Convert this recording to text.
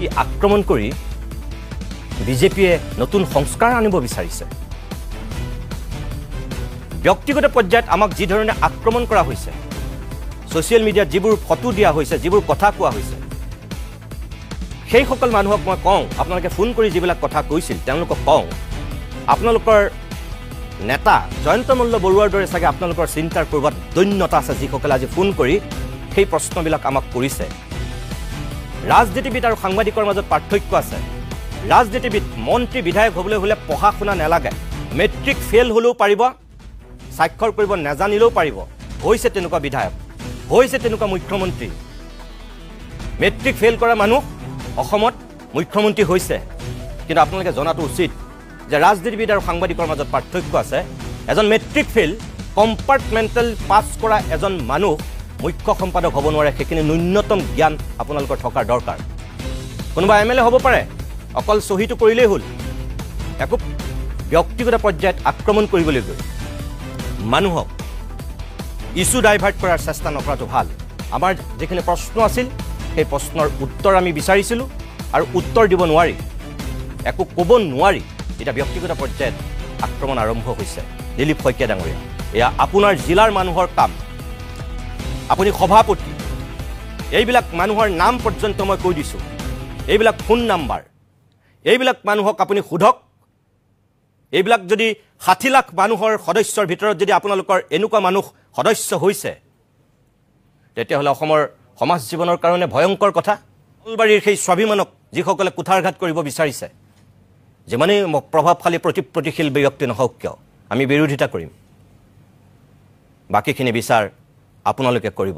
ই আক্ৰমণ কৰি বিজেপিয়ে নতুন সংস্কাৰ আনিব বিচাৰিছে ব্যক্তিগত পৰ্যায়ত আমাক যি ধৰণে আক্ৰমণ কৰা হৈছে সোশ্যাল মিডিয়াত যিবোৰ ফটো দিয়া হৈছে যিবোৰ কথা কোৱা হৈছে সেই সকল মানুহক মই কওঁ আপোনালোকে ফোন কৰি যিবিলাক কথা কৈছিল তেওঁলোকক কওঁ আপোনালোকৰ নেতা জয়ন্ত মল্ল বৰুৱাৰ দৰে চাগে আপোনালোকৰ চিন্তাৰ পূৰ্বত দৈন্যতা আছে যিসকলে আজি ফোন কৰি সেই প্ৰশ্নবিলাক আমাক কৰিছে ৰাজনীতিবিদ আৰু সাংবাদিকৰ মাজত পাৰ্থক্য আছে ৰাজনীতিবিদ মন্ত্ৰী বিধায়ক হ'বলৈ হ'লে পঢ়া শুনা নালাগে মেট্ৰিক ফেল হ'লেও পাৰিব স্বাক্ষৰ কৰিব নাজানিলেও পাৰিব হৈছে তেনেকুৱা বিধায়ক হৈছে তেনেকুৱা মুখ্যমন্ত্ৰী মেট্ৰিক ফেল কৰা মানুহ অসমত মুখ্যমন্ত্ৰী হৈছে কিন্তু আপোনালোকে জনাটো উচিত যে ৰাজনীতিবিদ আৰু সাংবাদিকৰ মাজত পাৰ্থক্য আছে এজন মেট্ৰিক ফেল কম্পাৰ্টমেণ্টেল পাছ কৰা এজন মানুহ মুখ্য সম্পাদক হ'ব নোৱাৰে সেইখিনি ন্যূনতম জ্ঞান আপোনালোকৰ থকাৰ দৰকাৰ কোনোবা এমএলএ হ'ব পাৰে অকল সহিটো কৰিলেই হ'ল একো ব্যক্তিগত পৰ্যায়ত আক্ৰমণ কৰিবলৈ গৈ মানুহক ইস্যু ডাইভাৰ্ট কৰাৰ চেষ্টা নকৰাটো ভাল আমাৰ যিখিনি প্ৰশ্ন আছিল সেই প্ৰশ্নৰ উত্তৰ আমি বিচাৰিছিলোঁ আৰু উত্তৰ দিব নোৱাৰি একো ক'ব নোৱাৰি এটা ব্যক্তিগত পৰ্যায়ত আক্ৰমণ আৰম্ভ হৈছে দিলীপ শইকীয়া ডাঙৰীয়া এয়া আপোনাৰ জিলাৰ মানুহৰ কাম আপুনি সভাপতি এইবিলাক মানুহৰ নাম পৰ্যন্ত মই কৈ দিছোঁ এইবিলাক ফোন নাম্বাৰ এইবিলাক মানুহক আপুনি সোধক এইবিলাক যদি 60 লাখ মানুহৰ সদস্যৰ ভিতৰত যদি আপোনালোকৰ এনেকুৱা মানুহ সদস্য হৈছে তেতিয়াহ'লে অসমৰ সমাজ জীৱনৰ কাৰণে ভয়ংকৰ কথা নলবাৰীৰ সেই স্বাভিমানক যিসকলে কুঠাৰঘাত কৰিব বিচাৰিছে যিমানেই প্ৰভাৱশালী প্ৰতিশীল ব্যক্তি নহওক কিয় আমি বিৰোধিতা কৰিম বাকীখিনি বিচাৰ আপোনালোকে কৰিব